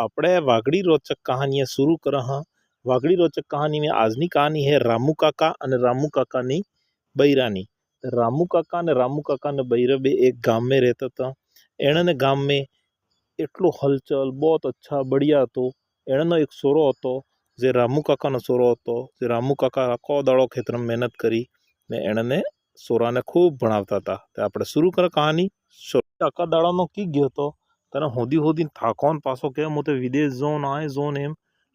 આપણે વાઘડી रोचक कहानी शुरू कर हाँ। वागड़ी रोचक कहानी में आजनी कहानी है रामू काका और रामू काका नी बૈરાની। रामू काका ने रामू काका ने बૈરા बे एक गाम में रहता था। एने गाम में एटलो हलचल बहुत अच्छा बढ़िया तो एनो एक सोरो હતો जे रामू काका नो सोरो હતો जे रामू काका आखो दाड़ो खेतर में मेहनत करी ने एने सोरा ने खूब भणावता था। तो આપણે शुरू कर कहानी। आखा दाड़ा नो की गयो तो तने होदी होदी थाकोन पासो के मुते विदेश जोन आए जोन एम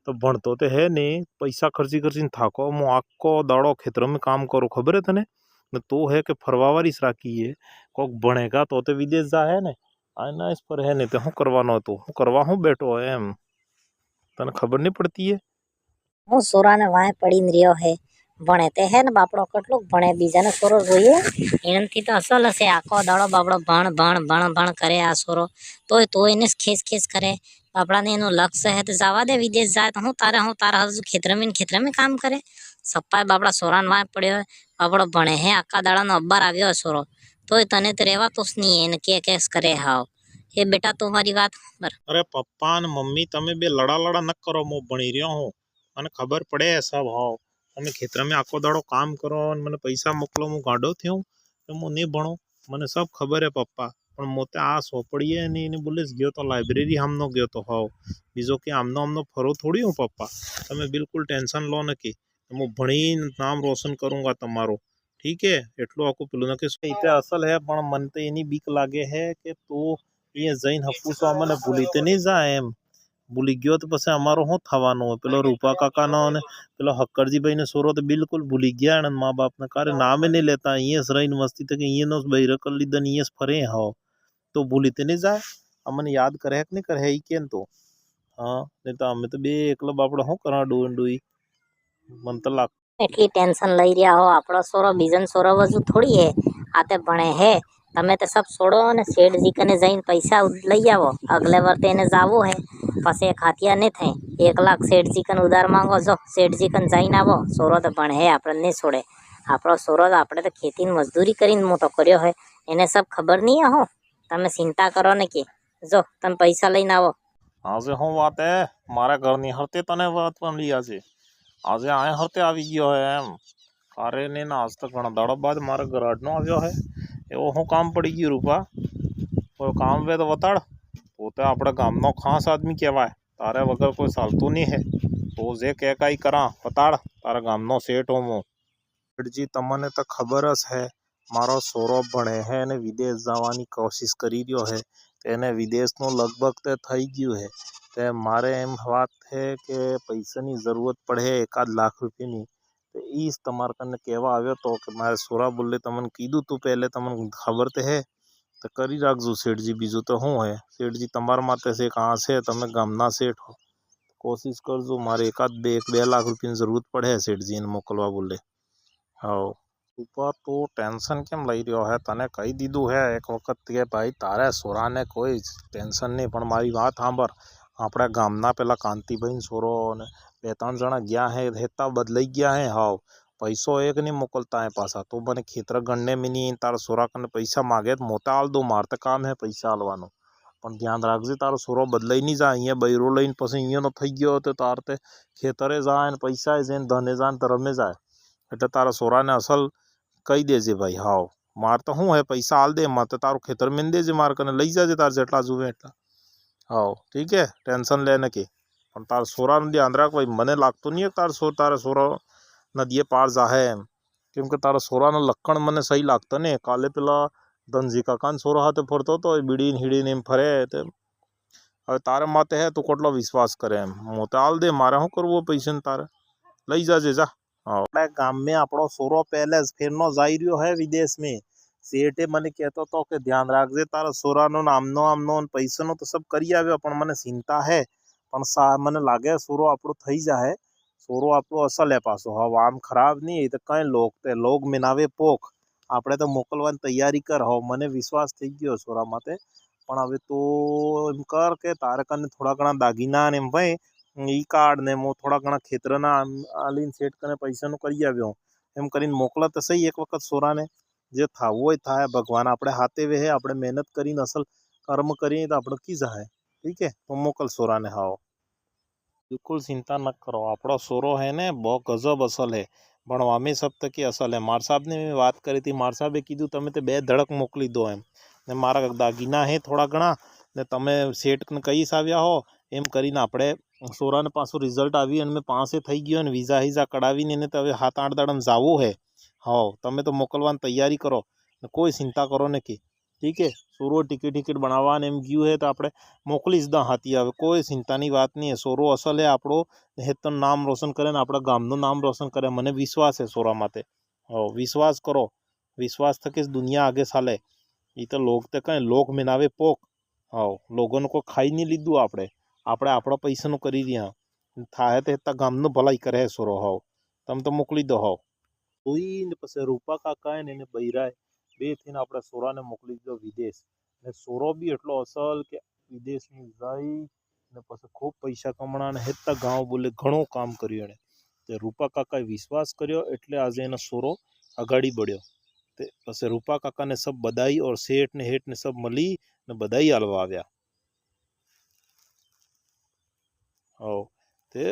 तो भणतो ते है ने पैसा खर्ची खर्ची थाको मु आखो दाड़ो खेतर में काम करो खबर है तने ने तो है कि फरवावारी सराकी है कोक बनेगा तो ते विदेश जा है ने आना इस पर है ने ते हूँ करवानो तो हूँ करवा हूँ बैठो एम तने खबर नहीं पड़ती है। હું સોરાને વાય પડીને રહ્યો હે ભણે તે હે ને બાપડો કેટલું ભણે બીજાને સોરો જોઈએ એનાથી તો અસલ હશે આખો દાડો બાપડો ભણ ભણ ભણ ભણ કરે આ સોરો તોય એને ખેસ ખેસ કરે બાપડાને એનું લક્ષ્ય હે તો જવા દે વિદેશ જાય તો હું તારા હજુ ખેતર में કામ કરે સપ્પાય બાપડા સોરાને વાય પડ્યો બાપડો ભણે હે આખા દાડાનો અબ્બાર આવ્યો સોરો તોય તને તો રહેવાતું જ નહીં એને કેસ કરે હાવ એ બેટા તું મારી વાત બર अरे पप्पा ने मम्मी तमे बे लड़ा लड़ा न करो मु भणी रह्यो हूँ મને ખબર પડે सब हाव તમે ખેતર में आखो दाड़ो काम करो મને पैसा मोकलो मु गांडो थयो तो मु नहीं भणो મને सब खबर है पप्पा पण मोते आ सोपड़ीए ने बोलीस गयो तो लाइब्रेरी हमनो गयो तो हाव बीजो के आमनो फरो थोड़ी हूँ पप्पा तमे बिल्कुल टेंशन लो न कि मु भणी नाम रोशन करूंगा तमारो ठीक है एटलो आको पेलो न कि इते असल है पण मन तो एनी बीक लागे है कि तू ये जैन हपूसो मने भूली ते नहीं जाए एम भूली गयो तो पछे अमारो हूँ थवानो पेलो रूपा काका नो ने पेलो हक्करजी भाई ने सोरो तो बिल्कुल भूली गया ने माँ बाप ने कार्य नाम ही नहीं लेता ये रहीन मस्ती तक ये नो बहिर कर ली दन ये फरे हाव तो भूली ते नहीं जाए अमने याद करे कि नहीं करे ही केन तो हाँ नहीं तो हमें तो बे एकलो बापड़ो हूँ करा डुई मन तो लाग એટલી ટેન્શન લઈ રહ્યા હો આપણો સોરો બીજન સોરો વજુ થોડી હે આતે ભણે હે તમે તો सब छोड़ो ने सेठजी कने जईन पैसा लई आवो अगले वर्ते ने जावो है पसे खातिया ने थे 1 लाख सेठजी कन उधार मांगो जो सेठजी कन जईन आवो सोरो तो भणे है आपने नहीं छोड़े आपरो सोरो आपने तो खेती मजदूरी करीन मोटो कर्यो है एने सब खबर नहीं हो तमे चिंता करो ने कि जो तम पैसा लईने आवो आज हूँ बात है मारा घर नहीं हरते तने बात बन लिया से आज आए हरते आवी गयो है एम अरे ने ना आज तक घना दाड़ा बाद मारा घराट नो आव्यो है एवो हूँ काम पड़ी गयो रूपा वो काम वे तो बताड़ पोते आपड़ा गाम नो खास आदमी कहवाय तारे वगर कोई सालतू नहीं है तो जे कह काई करा बताड़ तारा गाम नो सेठ हो मो जी तमने तो खबर है मारो सोरो भणे है ने विदेश जावानी कोशिश करी रह्यो है तेने विदेश नो लगभग ते थई गयो है ते मारे एम बात है कि पैसा नी जरूरत पड़े 1 लाख रुपया नी तो ईस तमार कने केवा आव्यो तो कि मारे सोरा बोले तमन कीधु तू पहले तमन खबर ते है तो करी राखजो सेठ जी बीजू तो हूँ है सेठ जी तमार माते से कहाँ से तमे गामना सेठ हो कोशिश करजो मारे 1-2 लाख रुपया जरूरत पड़े सेठ जी ने मोकलवा बोले हाँ ऊपर तो टेंशन केम लई रह्यो है तने कही दीधु है एक वक्त के भाई तारे सोरा ने कोई टेंशन नहीं पण मारी बात सांभर आपड़ा गामना पेला कांतिभाई सोरो ने 2-3 जणा गया है हेता बदलाई गया है हाव पैसो एक नहीं मोकलता है पासा तो बने खेतर गणने में नहीं तारा सोरा कने पैसा मांगे तो मोता आल दो मारते काम है पैसा आलवानो पण ध्यान राखजे तारो सोरो बदलाई नहीं जाए अहीं बहिरो लईने पछी अहींनो थई गयो तो तार ते खेतरे जाए ने पैसा जेन धने जाए तो रमे जाए એટલે તારા સોરાને અસલ કહી દેજે ભાઈ હાવ માર તો શું હે પૈસા આલ દે માર તો તારું ખેતર મેં દેજે માર કને લઈ જાજે તાર જેટલા जुवे એટલા હાવ ठीक है टेंशन ले न के પણ તાર સોરાનું ધ્યાન રાખ ભાઈ મને લાગતું નહીં તારા સોરો નદીએ પાર જાહે એમ કેમ કે તારા સોરાનો લક્ષણ મને સહી લાગતા ને કાલે પેલા ધનજી કાકાના સોરા હાથે ફરતો હતો બીડીને હીડીને એમ ફરે તે હવે તારે માથે હે તું કેટલો વિશ્વાસ કરે એમ મોતે આલ દે મારે શું કરવું પૈસા તારે લઈ જાજે જા अपने गाम में आपड़ो सोरो पहले फेरनो जाई रह्यो है विदेश में सेठे मने कहतो तो कि ध्यान राखजे तारा सोरा नो आमनो पैसा नो तो सब करी आव्यो पण मने चिंता है पण मने लागे सोरो आपड़ो थई जाए सोरो आपड़ो असल है पासो हव आम खराब नहीं है तो कई लोग मिनावे पोख आपड़े तो मोकलवानी तैयारी कर हव मने विश्वास थई गयो सोरा माथे पण हवे तो एम कर के तारे कने थोड़ा घणा दागीना ने एम भाई ई कार्ड ने मो थोड़ा घणा खेतरना आलीन सेठ कने पैसा नु करी आव्यो एम करीने मोकला तो सही एक वक्त सोरा ने जे थावो थाय भगवान आपणे हाथे वे है आपणे मेहनत करीने असल कर्म करीए तो आपणे की जाए ठीक है तो मोकल सोरा ने हाओ बिल्कुल चिंता न करो आपड़ो सोरो है ने बहुत गजब असल है भणवा में सब तक असल है मार साहब ने बात करी थी मार साहबे कीधुं तमे ते बे धड़क मोकली दो एम ने मारा दागीना है थोड़ा घणा ने तमे सेठ ने कहीस आव्या हो एम करीने आपणे सोरा ने पाछो रिजल्ट आवी अने पासे थई गयो ने वीजा हीजा कढावीने एने तो हवे 7-8 दाड़ामां जावुं है हाओ तमे तो मोकलवानी तैयारी करो ने कोई चिंता करो ने की ठीक है सोरो टिकट बनावा ने एम गयुं है तो आपणे मोकली ज दा हाथी आवे कोई चिंतानी बात नहीं है सोरो असल है आपड़ो हेतन नाम रोशन करे ने आपड़ा गामनुं नाम रोशन करे मने विश्वास है सोरा माटे हो विश्वास करो विश्वास थकी ज दुनिया आगे चाले ई तो लोग ते कहे लोक मिनावे पोक हो लोगों को खाई नहीं लीधुं आपणे आपणे आपड़ा पैसानुं करी रह्या थाहे ते हेता गामनुं भलाई करे सोरो हो तम तो मोकली दो हो तोई ने पछी रूपा काका ने बૈરાએ બે થઈને આપણા સોરાને મોકલી દીધો વિદેશ ને સોરો બી એટલો અસલ કે વિદેશની જાય ને પછી ખૂબ પૈસા કમાણા અને હેતા ગાંવ બોલે ઘણું કામ કર્યું એણે તે રૂપા કાકાએ વિશ્વાસ કર્યો એટલે આજે એનો સોરો અગાડી બળ્યો તે પછી રૂપા કાકાને સબ બધાઈ ઓર શેઠ ને હેઠ ને સબ મળી ને બધાઈ આલવા આવ્યા હો તે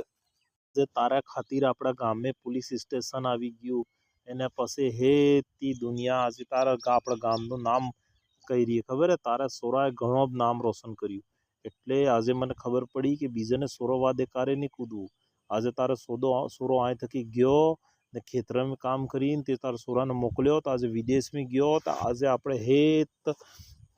જે તારા ખાતીર આપણા ગામે પોલીસ સ્ટેશન આવી ગયું એને પછી હેતી દુનિયા આજે તારા આપણા ગામનું નામ કઈ રહી ખબર હે તારા સોરાએ ઘણો નામ રોશન કર્યું એટલે આજે મને ખબર પડી કે બીજાને સોરો વાદે કારે નહીં કૂદવું આજે તારો સોરો અહીં થકી ગયો ને ખેતરમાં કામ કરીને તે તારા સોરાને મોકલ્યો તો આજે વિદેશમાં ગયો તો આજે આપણે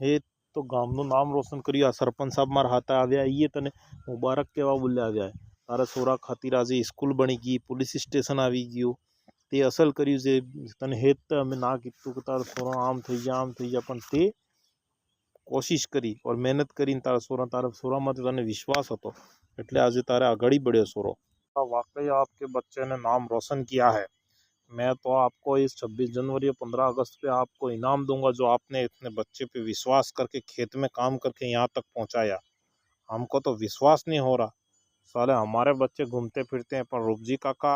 હેત તો ગામનું નામ રોશન કર્યું આ સરપંચ સાહેબ મારા હાથે આવ્યા એ તને મુબારક કહેવા બોલ્યા આવ્યા तारा सोरा खातिर आज स्कूल बनी गई पुलिस स्टेशन આવી ગયું તે અસલ કર્યું છે તને હેત અમે ના કીધું કે તારો સોરો આમ થઈ જાય પણ તે કોશિશ કરી और मेहनत કરીને તારા સોરામાં તને વિશ્વાસ હતો એટલે આજે તારે આગળ बढ़्यो सोरो वाकई आपके बच्चे ने नाम रोशन किया है मैं तो आपको इस 26 जनवरी और 15 अगस्त पे आपको इनाम दूंगा जो आपने इतने बच्चे पे विश्वास करके खेत में काम करके यहाँ तक पहुँचाया हमको तो विश्वास नहीं हो रहा साले हमारे बच्चे घूमते फिरते हैं पर रूपजी काका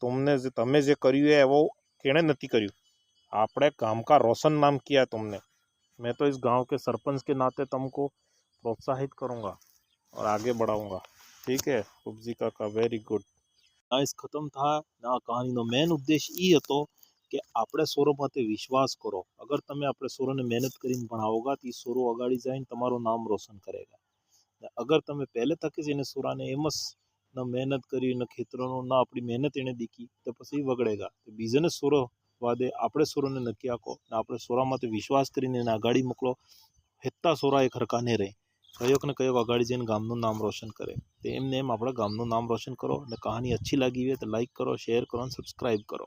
तमे जे कर्યું है वो केने नहीं कर्યું आपने गांव का रोशन नाम किया है तुमने मैं तो इस गांव के सरपंच के नाते तुमको प्रोत्साहित करूंगा और आगे बढ़ाऊंगा ठीक है रूपजी काका वेरी गुड गाइस खत्म था ना कहानी नो मेन उद्देश्य ई હતો કે આપણે સોરો માથે વિશ્વાસ કરો અગર તમે આપણે સોરોને મહેનત કરીને ભણાવોગા તો સોરો અગાડી જઈને તમારું નામ રોશન કરેગા अगर तमे पहले तक ज एने सोराने एम ज न मेहनत करी न खेतरों न अपनी मेहनत एने दीखी तो पछी वगड़ेगा तो बीजाने सोरो वादे आपणे सोरोने नक्की आको ने आपणे सोरा माथे विश्वास करीने एने आगाड़ी मोकलो हेत्ता सोरा एक हरका नहीं रहे कयोक ने कयोक आगाड़ी जईने गामनुं नाम रोशन करे तो एम ने एम आपणे गामनुं नाम रोशन करो ने कहानी अच्छी लगी हो तो लाइक करो शेयर करो सब्सक्राइब करो।